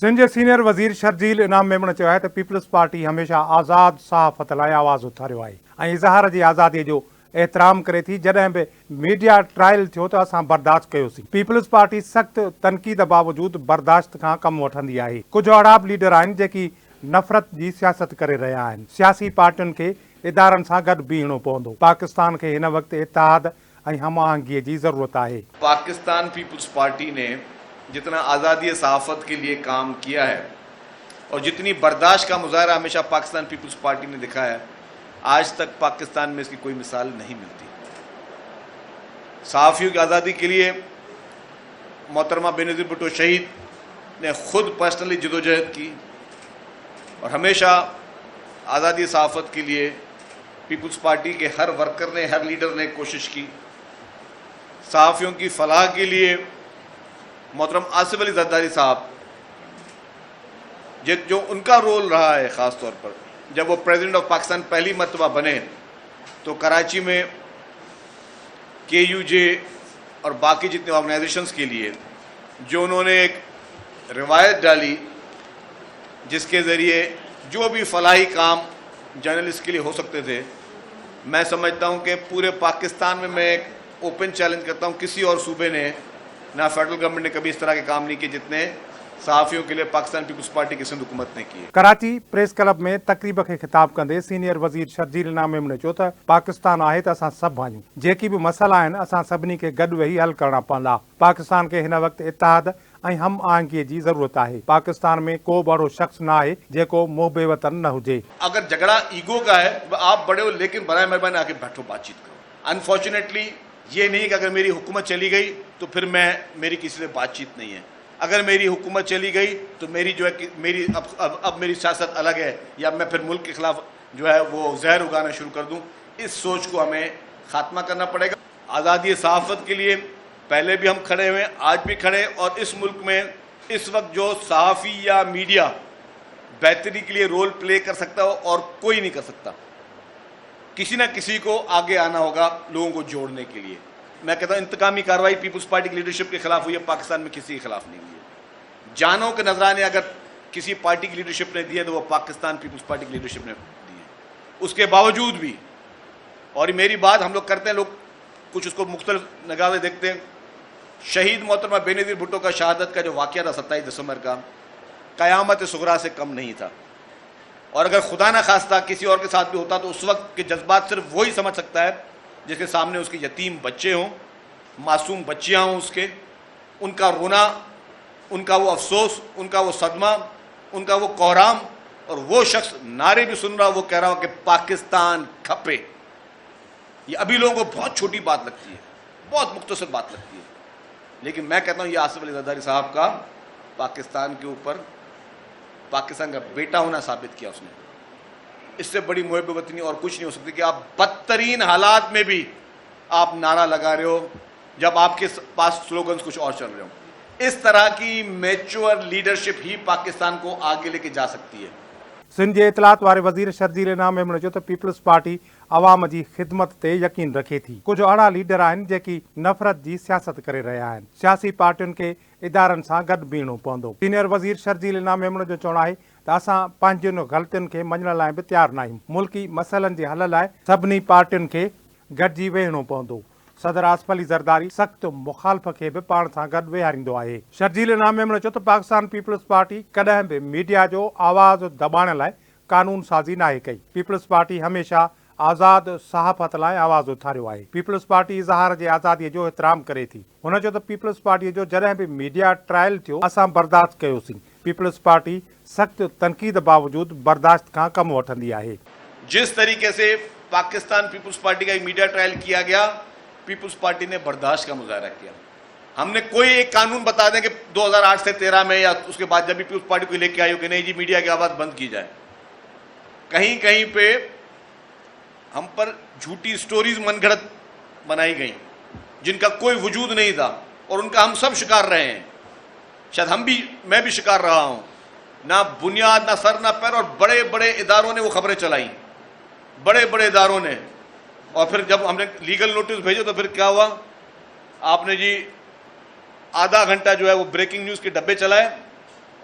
सिंध जे senior वज़ीर शर्जील इनाम मेमण चयो आहे त पीपल्स पार्टी हमेशह आज़ाद सहाफ़त लाइ आवाज़ उथारियो आहे ऐं इज़हार जी आज़ादीअ जो एतिराम करे थी। जॾहिं बि मीडिया ट्रायल थियो त असां बर्दाश्त कयोसीं। पीपल्स पार्टी सख़्त तनक़ीद बावजूदि बर्दाश्त खां कमु वठंदी आहे। कुझु अहिड़ा बि लीडर आहिनि जेकी नफ़रत जी सियासत करे रहिया आहिनि। सियासी पार्टियुनि खे इदारनि सां गॾु बीहणो पवंदो। पाकिस्तान खे हिन वक़्तु इत्तेहाद ऐं हम आहंगीअ जी ज़रूरत आहे। पाकिस्तान पीपल्स पार्टी ने जितना आज़ादी सहाफ़त के लिए काम किया है और जितनी बर्दाश्त का मुजाहरा हमेशा पाकिस्तान पीपल्स पार्टी ने दिखाया है, आज तक पाकिस्तान में इसकी कोई मिसाल नहीं मिलती। सहाफ़ियों की आज़ादी के लिए मोहतरमा बेनज़ीर भुट्टो शहीद ने खुद पर्सनली जदोजहद की और हमेशा आज़ादी सहाफ़त के लिए पीपल्स पार्टी के हर वर्कर ने, हर लीडर ने कोशिश की। सहाफ़ियों की फलाह के लिए मोहतरम आसिफ अली जरदारी साहब, जो उनका रोल रहा है ख़ास तौर पर, जब वो प्रेसिडेंट ऑफ पाकिस्तान पहली मरतबा बने तो कराची में KUJ और बाकी जितने ऑर्गेनाइजेशंस के लिए जो उन्होंने एक रिवायत डाली जिसके ज़रिए जो भी फलाही काम जर्नलिस्ट के लिए हो सकते थे, मैं समझता हूं कि पूरे पाकिस्तान में मैं एक ओपन चैलेंज करता हूं, किसी और सूबे ने ना फेडरल गवर्नमेंट ने कभी इस तरह के काम नहीं किए जितने सहाफ़ियों के लिए पाकिस्तान पीपल्स पार्टी की सिंध हुकूमत ने किए। कराची प्रेस क्लब में तकरीब खे ख़िताब कंदे सीनियर वज़ीर शर्जील इनाम मेमण चयो त पाकिस्तान आहे त असां सभु आहियूं। जेकी बि मसइला आहिनि असां सभिनी खे गॾु वेही हल करणा पवंदा। पाकिस्तान खे हिन वक़्तु इत्तेहाद ऐं हम आहंगीअ जी ज़रूरत आहे। पाकिस्तान में को बि अहिड़ो शख़्स न आहे जेको मोहबे वतन न हुजे। अगर झगड़ा ईगो का है तो आप बड़े हो, लेकिन बराए मेहरबानी आके बैठो, बातचीत करो। अनफॉर्चुनेटली ये नहीं कि अगर मेरी हुकूमत चली गई तो फिर मेरी किसी से बातचीत नहीं है। अगर मेरी हुकूमत चली गई तो मेरी जो है कि मेरी अब मेरी सियासत अलग है, या मैं फिर मुल्क के खिलाफ जो है वो जहर उगाना शुरू कर दूं। इस सोच को हमें खात्मा करना पड़ेगा। आज़ादी सहाफ़त के लिए पहले भी हम खड़े हुए, आज भी खड़े, और इस मुल्क में इस वक्त जो सहाफ़ी या मीडिया बेहतरी के लिए रोल प्ले कर सकता हो और कोई नहीं कर सकता। किसी ना किसी को आगे आना होगा लोगों को जोड़ने के लिए। मैं कहता हूं इंतकामी कार्रवाई पीपल्स पार्टी की लीडरशिप के खिलाफ हुई है, पाकिस्तान में किसी के खिलाफ नहीं हुई है। जानों के नजराने अगर किसी पार्टी की लीडरशिप ने दिए तो वो पाकिस्तान पीपल्स पार्टी की लीडरशिप ने दी है। उसके बावजूद भी, और मेरी बात हम लोग करते हैं, लोग कुछ उसको मुख्तलिफ निगाह से देखते हैं। शहीद मोहतरमा बेनज़ीर भुट्टो का शहादत का जो वाक़या था 27 दिसंबर का, क़यामत सुगरा से कम नहीं था। और अगर खुदा ना खास्ता किसी और के साथ भी होता तो उस वक्त के जज्बात सिर्फ वही समझ सकता है जिसके सामने उसके यतीम बच्चे हों, मासूम बच्चियां हों, उसके उनका रोना, उनका वो अफसोस, उनका वो सदमा, उनका वो कोहराम, और वो शख्स नारे भी सुन रहा, वो कह रहा हो कि पाकिस्तान खपे। ये अभी लोगों को बहुत छोटी बात लगती है, बहुत मुख्तसर बात लगती है, लेकिन मैं कहता हूं ये आसिफ अली जरदारी साहब का पाकिस्तान के ऊपर पाकिस्तान का बेटा होना साबित किया उसने। इससे बड़ी मुहब्बत वतनी और कुछ नहीं हो सकती कि आप बदतरीन हालात में भी आप नारा लगा रहे हो जब आपके पास स्लोगन्स कुछ और चल रहे हो। इस तरह की मैच्योर लीडरशिप ही पाकिस्तान को आगे लेके जा सकती है। सिंध जे इतलात वारे वज़ीर शर्जील इनाम मेमण चयो त पीपल्स पार्टी अवाम जी ख़िदमत ते यकीन रखे थी। कुझु अहिड़ा लीडर आहिनि जेकी नफ़रत जी सियासत करे रहिया आहिनि। सियासी पार्टियुनि खे इदारनि सां गॾु बीहणो पवंदो। सीनियर वज़ीर शर्जील इनाम मेमण जो चवणु आहे त असां पंहिंजनि ग़लतियुनि खे मञण लाइ बि तयारु न आहियूं। मुल्की मसइलनि जे हल लाइ सभिनी पार्टियुनि खे गॾिजी वेहणो पवंदो। सदर आसिफ अली ज़रदारी सख़्त मुखालफ़ खे बि पाण सां गॾु वेहारींदो आहे। शर्जील इनाम मेमण चयो त पाकिस्तान पीपल्स पार्टी कॾहिं बि मीडिया जो आवाज़ दॿाइण लाइ कानून साज़ी नाहे कई। पीपल्स पार्टी हमेशह आज़ाद सहाफ़त लाइ आवाज़ उथारियो आहे। पीपल्स पार्टी इज़हार जे आज़ादीअ जो एतिराम करे थी। हुन चयो त पीपल्स पार्टीअ जो जॾहिं बि मीडिया ट्रायल थियो असां बर्दाश्त कयोसीं। पीपल्स पार्टी सख़्त तनक़ीद बावजूदि बर्दाश्त खां कमु वठंदी आहे। जिस तरीके से पाकिस्तान पीपल्स पार्टी का एक मीडिया ट्रायल किया गया, पीपल्स पार्टी ने बर्दाश्त का मुजाहरा किया। हमने कोई एक कानून बता दें कि 2008 से 13 में या उसके बाद जब भी पीपल्स पार्टी को लेके आई हो कि नहीं जी मीडिया की आवाज़ बंद की जाए। कहीं कहीं पे हम पर झूठी स्टोरीज मनगढ़ंत बनाई गई जिनका कोई वजूद नहीं था, और उनका हम सब शिकार रहे हैं। शायद मैं भी शिकार रहा हूं। ना बुनियाद, ना सर, ना पैर, और बड़े बड़े इदारों ने वो खबरें चलाई, बड़े बड़े इदारों ने। और फिर जब हमने लीगल नोटिस भेजे तो फिर क्या हुआ, आपने जी आधा घंटा जो है वो ब्रेकिंग न्यूज़ के डब्बे चलाए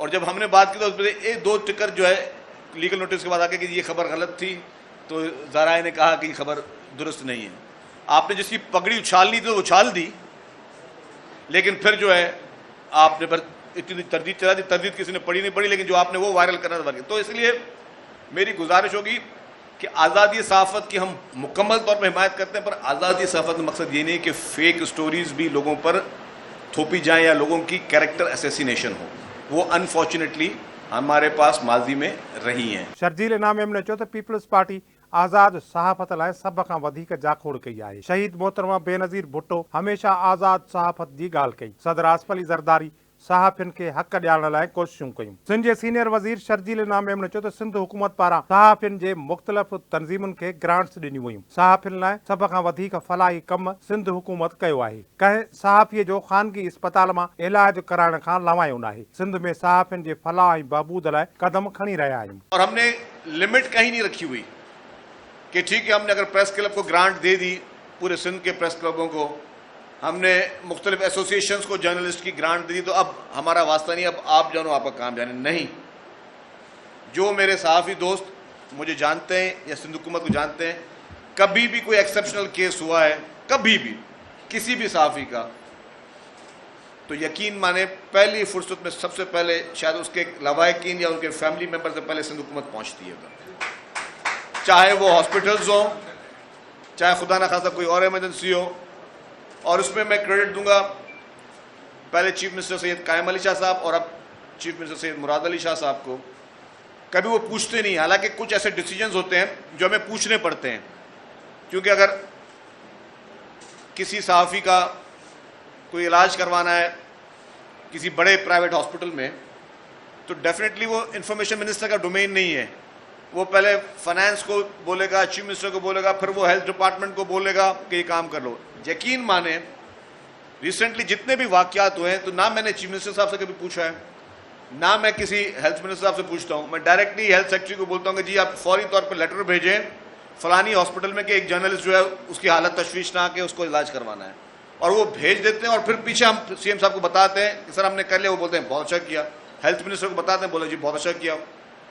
اور جب ہم نے بات کی تو اس میں ایک دو ٹکر جو ہے لیگل نوٹس کے بعد آ کے کہ یہ خبر غلط تھی تو ذرائع نے کہا کہ یہ خبر درست نہیں ہے. آپ نے جس کی پگڑی اچھالنی تھی تو اچھال دی, لیکن پھر جو ہے آپ نے اتنی تردید چلا دی, تردید کسی نے پڑھی نہیں پڑھی, لیکن جو آپ نے وہ وائرل کرنا تھا. تو اس لیے میری گزارش ہوگی کہ آزادی صحافت کی ہم مکمل طور پر حمایت کرتے ہیں, پر آزادی صحافت کا مقصد یہ نہیں کہ فیک سٹوریز بھی لوگوں پر تھوپی جائیں یا لوگوں کی کیریکٹر اسیسینیشن ہو. وہ انفارچونیٹلی ہمارے پاس ماضی میں رہی ہیں. शर्जील इनाम ने चयो त पीपल्स पार्टी आज़ाद सहाफ़त लाइ सभ खां वधीक जाखोड़ कई आहे. शहीद मोहतरमा बेनज़ीर भुट्टो हमेशा आज़ाद सहाफ़त जी ॻाल्हि कई. सदर आसफ अली ज़रदारी सहाफ़ियुनि खे हक़ ॾियारण लाइ कोशिशूं कयूं. सिंध जे सीनियर वज़ीर शर्जील इनाम ने चयो त सिंध हुकूमत पारां सहाफ़ियुनि जे मुख़्तलिफ़ तंज़ीमुनि खे ग्रांट्स ॾिनियूं वयूं. सहाफ़ियुनि लाइ सभ खां वधीक फलाही कम सिंध हुकूमत कयो आहे. कंहिं सहाफ़ीअ जो ख़ानगी इस्पताल मां इलाज कराइण खां लवायो नाहे. सिंध में सहाफ़ियुनि जे फलाह ऐं बहबूद लाइ क़दम खणी रहिया आहियूं. और हमने लिमिट कहीं नहीं रखी हुई कि ठीक है हमने अगर प्रेस क्लब को ग्रांट दे दी, पूरे सिंध के प्रेस क्लबों को, हमने मुख्तलिफ एसोसिएशंस को जर्नलिस्ट की ग्रांट दे दी तो अब हमारा वास्ता नहीं, अब आप जानो आपका काम जाने. नहीं, जो मेरे सहाफ़ी दोस्त मुझे जानते हैं या सिंध हुकूमत को जानते हैं, कभी भी कोई एक्सेप्शनल केस हुआ है कभी भी किसी भी सहाफ़ी का, तो यकीन माने पहली फुर्सत में सबसे पहले शायद उसके लवाहिकीन या उनके फैमिली मेम्बर से पहले सिंध हुकूमत पहुँचती है. चाहे वो हॉस्पिटल्स हो, चाहे खुदा न खासा कोई और इमरजेंसी हो. और उसमें मैं क्रेडिट दूंगा पहले चीफ मिनिस्टर सैयद कायम अली शाह साहब और अब चीफ मिनिस्टर सैयद मुराद अली शाह साहब को. कभी वो पूछते नहीं, हालांकि कुछ ऐसे डिसीजंस होते हैं जो हमें पूछने पड़ते हैं, क्योंकि अगर किसी सहाफ़ी का कोई इलाज करवाना है किसी बड़े प्राइवेट हॉस्पिटल में तो डेफिनेटली वो इंफॉर्मेशन मिनिस्टर का डोमेन नहीं है. वो पहले फाइनेंस को बोलेगा, चीफ मिनिस्टर को बोलेगा, फिर वो हेल्थ डिपार्टमेंट को बोलेगा कि ये काम कर लो. यकीन माने रिसेंटली जितने भी वाक़यात हुए हैं तो ना मैंने चीफ मिनिस्टर साहब से कभी पूछा है, ना मैं किसी हेल्थ मिनिस्टर साहब से पूछता हूँ. मैं डायरेक्टली हेल्थ सेक्रेटरी को बोलता हूँ कि जी आप फौरी तौर पर लेटर भेजें फलानी हॉस्पिटल में कि एक जर्नलिस्ट जो है उसकी हालत तशवीशनाक है, उसको इलाज करवाना है. और वो भेज देते हैं और फिर पीछे हम सीएम साहब को बताते हैं कि सर हमने कर लिया. वो बोलते हैं बहुत अच्छा किया. हेल्थ मिनिस्टर को बताते हैं, बोले जी बहुत अच्छा किया.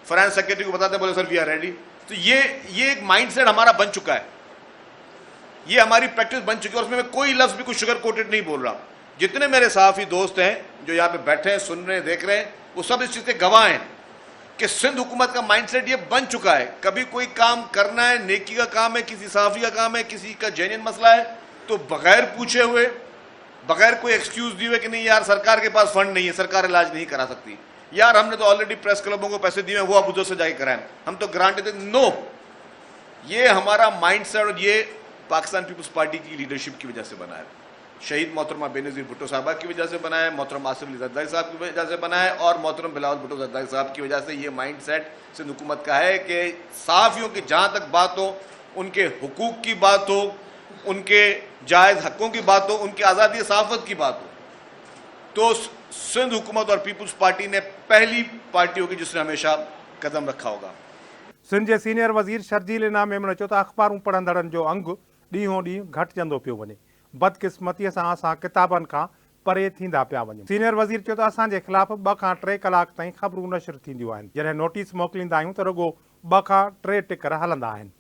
फाइनेंस सेक्रेटरी को बताते हैं, बोले सर वी आर रेडी. तो ये एक माइंडसेट हमारा बन चुका है, ये हमारी प्रैक्टिस बन चुकी है. और उसमें मैं कोई लफ्ज़ भी कुछ शुगर कोटेड नहीं बोल रहा. जितने मेरे सहाफ़ी दोस्त हैं जो यहाँ पे बैठे हैं, सुन रहे हैं, देख रहे हैं, वो सब इस चीज़ के गवाह हैं कि सिंध हुकूमत का माइंडसेट ये बन चुका है. कभी कोई काम करना है, नेकी का काम है, किसी सहाफ़ी का काम है, किसी का जेन्युइन मसला है, तो बगैर पूछे हुए, बगैर कोई एक्सक्यूज़ दिए हुए कि नहीं यार सरकार के पास फंड नहीं है, सरकार इलाज नहीं करा सकती, यार हमने तो ऑलरेडी प्रेस क्लबों को पैसे दिए हैं, वो आप उधर से जाके कराएं, हम तो ग्रांट देते. नो, ये हमारा माइंडसेट और ये पाकिस्तान पीपल्स पार्टी की लीडरशिप की वजह से बना है. शहीद मोहतरमा बेनज़ीर भुट्टो साहबा की वजह से बना है, मोहतरम आसिफ अली ज़रदारी साहब की वजह से बना है, और मोहतरम बिलावल भुट्टो ज़रदारी साहब की वजह से ये माइंडसेट सिंध हुकूमत का है कि सहाफ़ियों की जहाँ तक बात हो, उनके हुकूक की बात हो, उनके जायज़ हक़ों की बात हो, उनकी आज़ादी सहाफ़त की बात हो, तो सिंध हुकूमत और पीपल्स पार्टी ने पहली पार्टी होगी जिसने हमेशा कदम रखा होगा. सिंध जे सीनियर वज़ीर शर्जील इनाम ने चयो त अख़बारूं पढ़ंदड़नि जो अंगु ॾींहों ॾींहुं घटिजंदो पियो वञे. बदकिस्मतीअ सां असां किताबनि खां परे थींदा पिया वञूं. सीनियर वज़ीर चयो त असांजे ख़िलाफ़ 2 खां 3 कलाक ताईं ख़बरूं नशर थींदियूं आहिनि. जॾहिं नोटिस मोकिलींदा आहियूं त रुॻो 2 खां 3 टिकर हलंदा आहिनि.